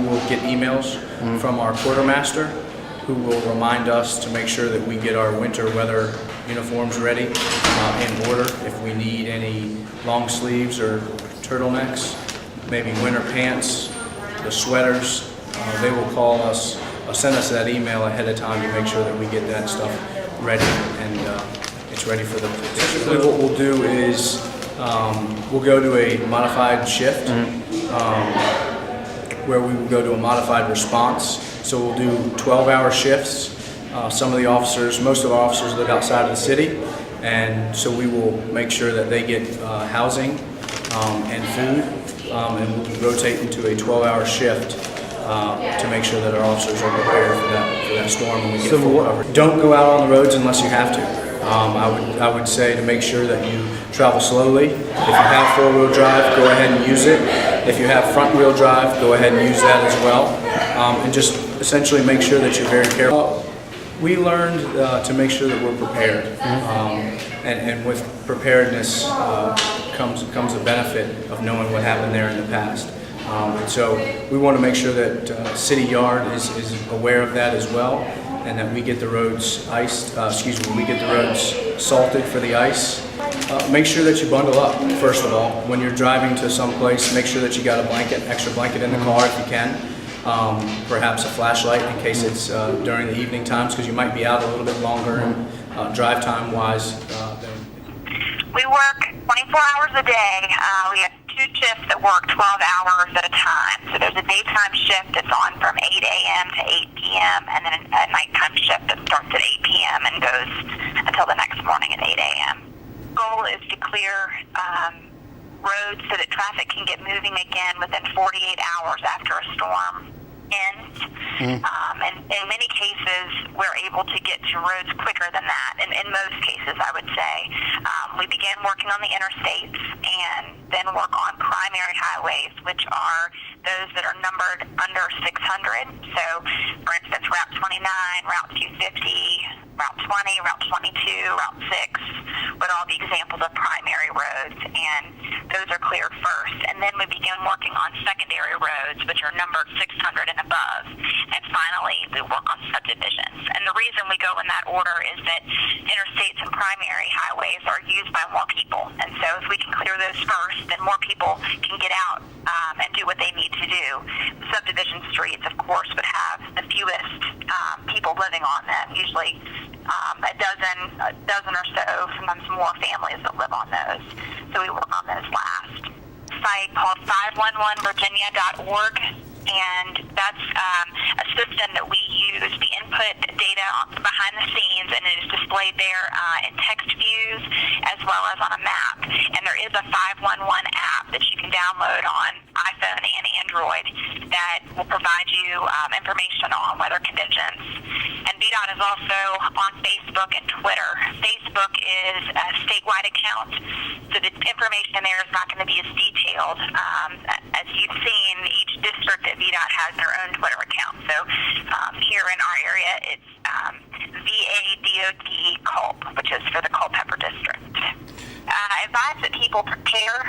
We will get emails from our quartermaster who will remind us to make sure that we get our winter weather uniforms ready in order. If we need any long sleeves or turtlenecks, maybe winter pants, the sweaters, they will call us, send us that email ahead of time to make sure that we get that stuff ready and it's ready for the. Typically what we'll do is we'll go to a modified shift where we will go to a modified response. So we'll do 12-hour shifts. Some of the officers, most of our officers live outside of the city, and so we will make sure that they get housing and food, and we'll rotate into a 12-hour shift to make sure that our officers are prepared for that storm when we get full coverage. Don't go out on the roads unless you have to. I would say to make sure that you travel slowly. If you have four-wheel drive, go ahead and use it. If you have front-wheel drive, go ahead and use that as well. And just essentially make sure that you're very careful. We learned to make sure that we're prepared, and with preparedness comes a benefit of knowing what happened there in the past. And so we want to make sure that City Yard is aware of that as well, and that we get the roads we get the roads salted for the ice. Make sure that you bundle up, first of all. When you're driving to some place, make sure that you got a extra blanket in the car if you can. Perhaps a flashlight in case it's during the evening times, because you might be out a little bit longer and drive time wise. We work 24 hours a day. We have 2 shifts that work 12 hours at a time. So there's a daytime shift that's on from 8 a.m. to 8 p.m. and then a nighttime shift that starts at 8 p.m. and goes until the next morning at 8 a.m. The goal is to clear roads so that traffic can get moving again within 48 hours after a storm ends. And in many cases, we're able to get to roads quicker than that. And in most cases, I would say. We begin working on the interstates and then work on primary highways, which are those that are numbered under 600. So, for instance, Route 29, Route 250, Route 20, Route 22, Route 6 would all be examples of primary roads, and those are cleared first. And then we begin working on secondary roads, which are numbered 600 and above. And finally, we work on subdivisions. And the reason we go in that order is that interstates and primary highways are used by more people. And so if we can clear those first, then more people can get out and do what they need to do. Subdivision streets, of course, would have the fewest people living on them, usually a dozen or so, sometimes more families that live on those. So we work on those last. A site called 511virginia.org, and that's a system that we use. We input data behind the scenes, and it is displayed there in text views as well as on a map. And there is a 511 app that you can download on iPhone and Android that will provide you information on weather conditions. And VDOT is also on Facebook and Twitter. Facebook is a statewide account, so the information there is not going to be as detailed. As you've seen, each district at VDOT has their own Twitter account. So here in our area, it's VADOT Culp, which is for the Culpeper District. I advise that people prepare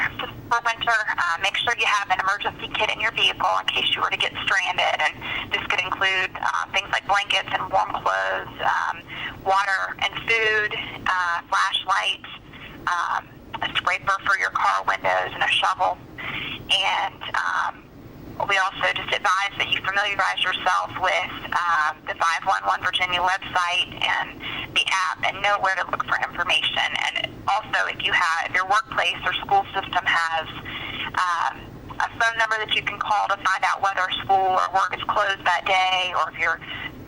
for winter. Make sure you have an emergency kit in your vehicle in case you were to get stranded. And this could include things like blankets and warm clothes, water and food, flashlights, a scraper for your car windows, and a shovel. And we also just advise that you familiarize yourself with the 511 Virginia website and the app and know where to look for information. And also, if your workplace or school system has a phone number that you can call to find out whether school or work is closed that day, or if you're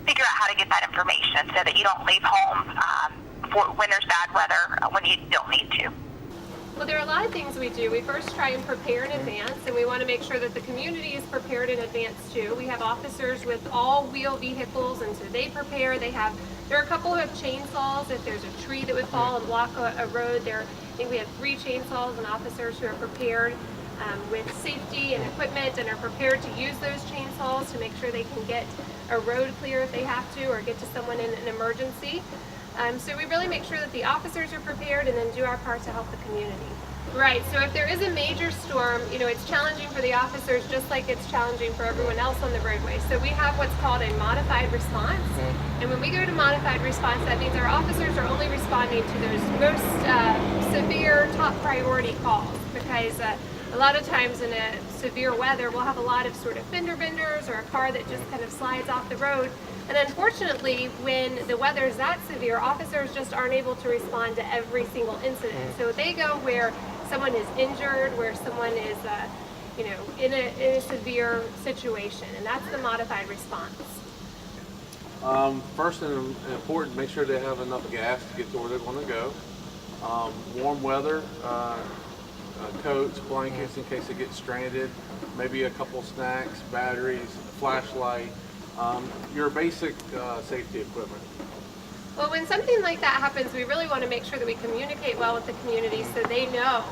figure out how to get that information so that you don't leave home when there's bad weather when you don't need to. Well, there are a lot of things we do. We first try and prepare in advance, and we want to make sure that the community is prepared in advance too. We have officers with all-wheel vehicles, and so they prepare. There are a couple who have chainsaws. If there's a tree that would fall and block a road, I think we have 3 chainsaws and officers who are prepared with safety and equipment and are prepared to use those chainsaws to make sure they can get a road clear if they have to, or get to someone in an emergency. So we really make sure that the officers are prepared and then do our part to help the community. Right, so if there is a major storm, it's challenging for the officers just like it's challenging for everyone else on the roadway. So we have what's called a modified response. And when we go to modified response, that means our officers are only responding to those most severe top priority calls, because a lot of times in a severe weather, we'll have a lot of sort of fender benders or a car that just kind of slides off the road. And unfortunately, when the weather is that severe, officers just aren't able to respond to every single incident. So they go where someone is injured, where someone is, in a severe situation, and that's the modified response. First and important, make sure they have enough gas to get to where they want to go. Warm weather, coats, blankets in case they get stranded, maybe a couple snacks, batteries, flashlight, your basic safety equipment. Well, when something like that happens, we really want to make sure that we communicate well with the community so they know,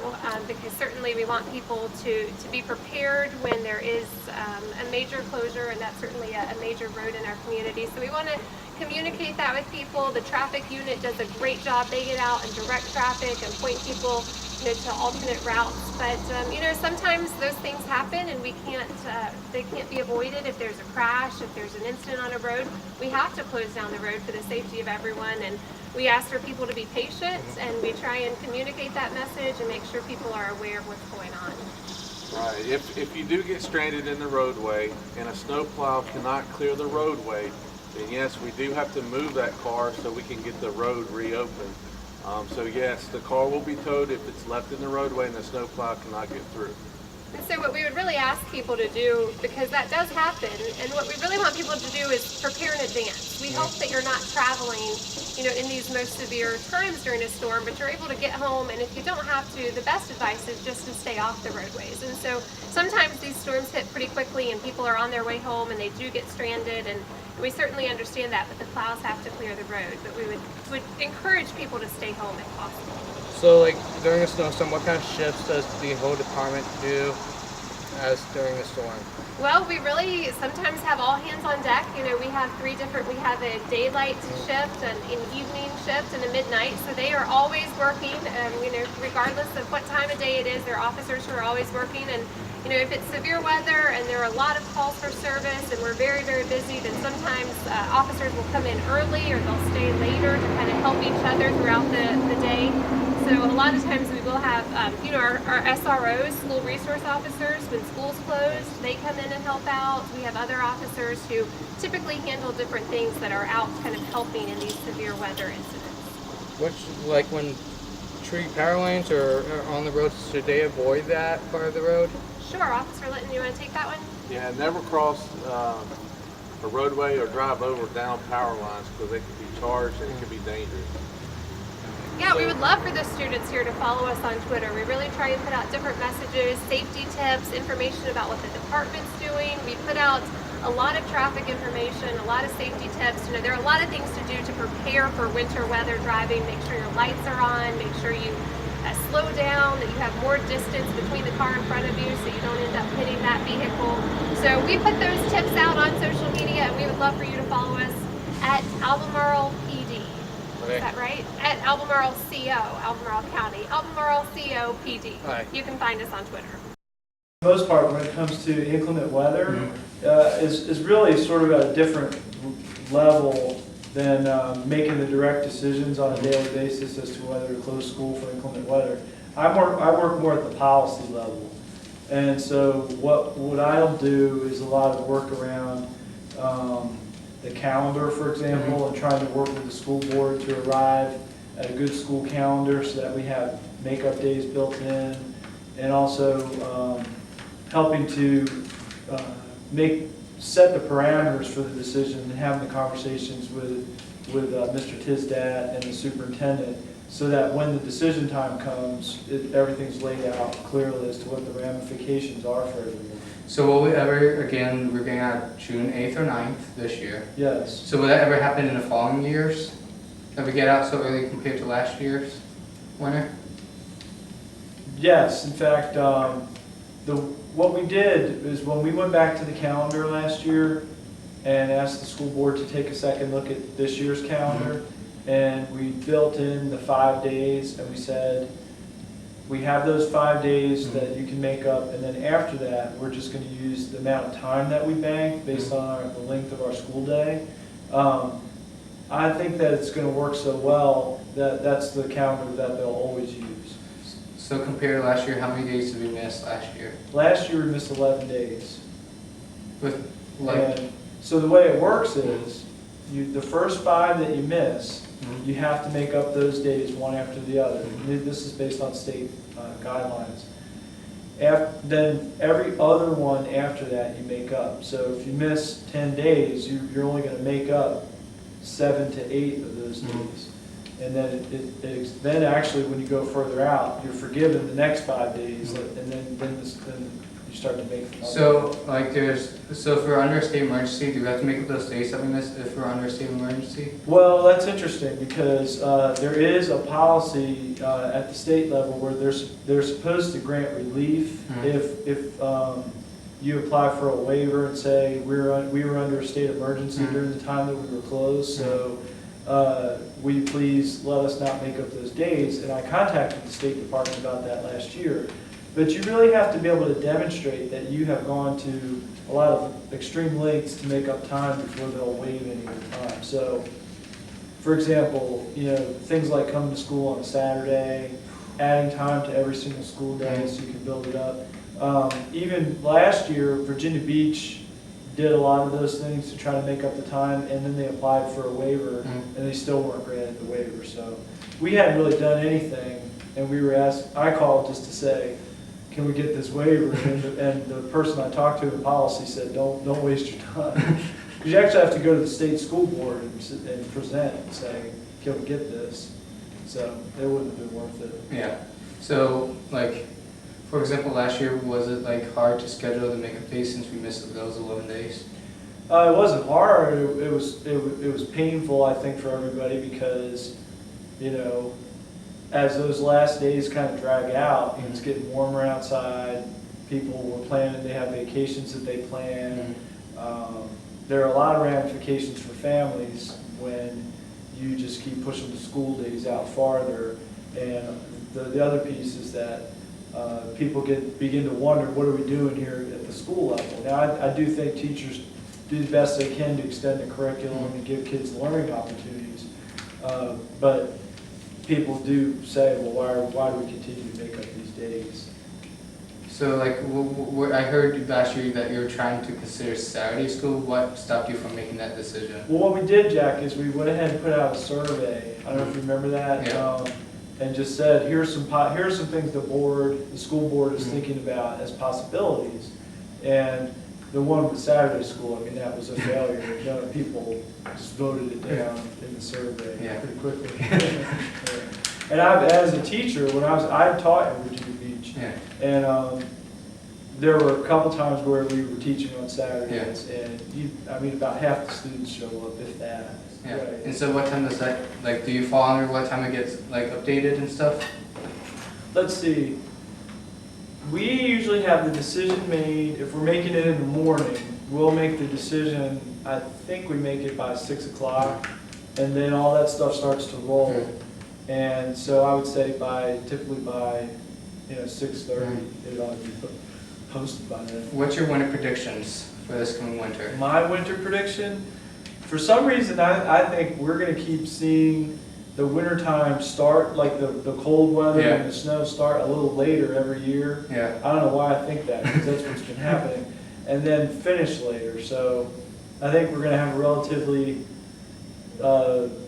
because certainly we want people to be prepared when there is a major closure, and that's certainly a major road in our community. So we want to communicate that with people. The traffic unit does a great job. They get out and direct traffic and point people to alternate routes. But sometimes those things happen, and they can't be avoided. If there's a crash, if there's an incident on a road, we have to close down the road for the safety of everyone. And we ask for people to be patient, and we try and communicate that message and make sure people are aware of what's going on. Right. If you do get stranded in the roadway and a snowplow cannot clear the roadway, then yes, we do have to move that car so we can get the road reopened. So yes, the car will be towed if it's left in the roadway and the snowplow cannot get through. And so what we would really ask people to do, because that does happen, and what we really want people to do is prepare in advance. We hope that you're not traveling, in these most severe times during a storm, but you're able to get home, and if you don't have to, the best advice is just to stay off the roadways. And so sometimes these storms hit pretty quickly and people are on their way home and they do get stranded, and we certainly understand that, but the plows have to clear the road. But we would encourage people to stay home if possible. So, like, during a snowstorm, what kind of shifts does the whole department do as during the storm? Well, we really sometimes have all hands on deck. We have we have a daylight shift, an evening shift, and a midnight. So they are always working, regardless of what time of day it is, there are officers who are always working. And if it's severe weather and there are a lot of calls for service and we're very, very busy, then sometimes officers will come in early or they'll stay later to kind of help each other throughout the day. So a lot of times we will have, our SROs, school resource officers, when school's closed, they come in and help out. We have other officers who typically handle different things that are out kind of helping in these severe weather incidents. Like when tree power lines are on the road, should they avoid that part of the road? Sure, Officer Litton, you want to take that one? Yeah, never cross a roadway or drive over down power lines because they can be charged and it can be dangerous. Yeah, we would love for the students here to follow us on Twitter. We really try and put out different messages, safety tips, information about what the department's doing. We put out a lot of traffic information, a lot of safety tips. There are a lot of things to do to prepare for winter weather driving. Make sure your lights are on, make sure you slow down, that you have more distance between the car in front of you so you don't end up hitting that vehicle. So we put those tips out on social media, and we would love for you to follow us at Albemarle PD. Okay. Is that right? At Albemarle CO, Albemarle County, Albemarle CO PD. Right. You can find us on Twitter. For the most part, when it comes to inclement weather, is really sort of at a different level than making the direct decisions on a daily basis as to whether to close school for inclement weather. I work more at the policy level, and so what I'll do is a lot of work around the calendar, for example, and trying to work with the school board to arrive at a good school calendar so that we have makeup days built in, and also helping to set the parameters for the decision and having the conversations with Mr. Tisdat and the superintendent so that when the decision time comes, everything's laid out clearly as to what the ramifications are for everyone. So will we ever, again, we're getting out June 8th or 9th this year. Yes. So will that ever happen in the following years? That we get out so early compared to last year's winter? Yes. In fact, what we did is when we went back to the calendar last year, and asked the school board to take a second look at this year's calendar. And we built in the 5 days, and we said, we have those 5 days that you can make up, and then after that, we're just going to use the amount of time that we bank based on the length of our school day. I think that it's going to work so well that that's the calendar that they'll always use. So compared to last year, how many days did we miss last year? Last year we missed 11 days. With like, And so the way it works is, the first 5 that you miss, you have to make up those days one after the other. This is based on state guidelines. Then every other one after that you make up. So if you miss 10 days, you're only going to make up 7 to 8 of those days. And then then actually when you go further out, you're forgiven the next 5 days, and then you start to make them up. so like so if we're under a state emergency, do we have to make up those days that we missed if we're under a state emergency? Well, that's interesting because there is a policy at the state level where they're supposed to grant relief if you apply for a waiver and say we were under a state emergency during the time that we were closed, so will you please let us not make up those days? And I contacted the State Department about that last year. But you really have to be able to demonstrate that you have gone to a lot of extreme lengths to make up time before they'll waive any of the time. So, for example, things like coming to school on a Saturday, adding time to every single school day so you can build it up. Even last year, Virginia Beach did a lot of those things to try to make up the time, and then they applied for a waiver, and they still weren't granted the waiver. So we hadn't really done anything, and we were asked, I called just to say, can we get this waiver? And the person I talked to in policy said, don't waste your time. Because you actually have to go to the state school board and present and say, can we get this? So it wouldn't have been worth it. Yeah. So like, for example, last year, was it like hard to schedule the makeup days since we missed those 11 days? It wasn't hard. It was painful, I think, for everybody because, as those last days kind of drag out, it's getting warmer outside. People were planning, they have vacations that they plan. There are a lot of ramifications for families when you just keep pushing the school days out farther. And the other piece is that people begin to wonder, what are we doing here at the school level? Now, I do think teachers do the best they can to extend the curriculum and give kids learning opportunities. But people do say, well, why do we continue to make up these days? So like, I heard last year that you were trying to consider Saturday school. What stopped you from making that decision? Well, what we did, Jack, is we went ahead and put out a survey. I don't know if you remember that. Yeah. And just said, here's some things the school board is thinking about as possibilities. And the one with Saturday school, I mean, that was a failure. People just voted it down in the survey pretty quickly. And as a teacher, I taught in Virginia Beach, and there were a couple times where we were teaching on Saturdays, and about half the students show up, if that. Yeah. Right. And so what time does that, like, do you fall under what time it gets, like, updated and stuff? Let's see. We usually have the decision made, if we're making it in the morning, we'll make the decision, I think we make it by 6 o'clock, and then all that stuff starts to roll. And so I would say typically by 6:30, it ought to be posted by then. What's your winter predictions for this coming winter? My winter prediction, for some reason, I think we're going to keep seeing the wintertime start, like the cold weather and the snow start a little later every year. Yeah. I don't know why I think that, because that's what's been happening. And then finish later. So I think we're going to have a relatively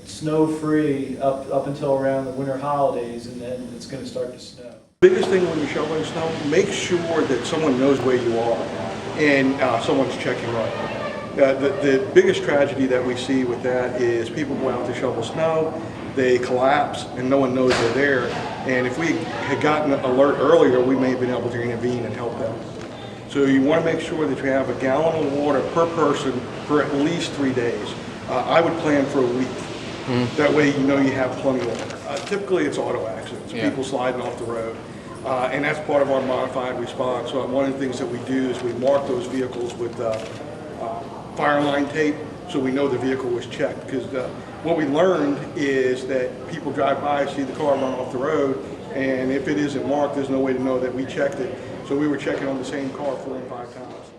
snow-free up until around the winter holidays, and then it's going to start to snow. Biggest thing when you're shoveling snow, make sure that someone knows where you are and someone's checking right. The biggest tragedy that we see with that is people go out to shovel snow, they collapse, and no one knows they're there. And if we had gotten an alert earlier, we may have been able to intervene and help them. So you want to make sure that you have a gallon of water per person for at least 3 days. I would plan for a week. That way you know you have plenty of water. Typically it's auto accidents, people sliding off the road. And that's part of our modified response. So one of the things that we do is we mark those vehicles with fire line tape, so we know the vehicle was checked. Because what we learned is that people drive by, see the car run off the road, and if it isn't marked, there's no way to know that we checked it. So we were checking on the same car 4 and 5 times.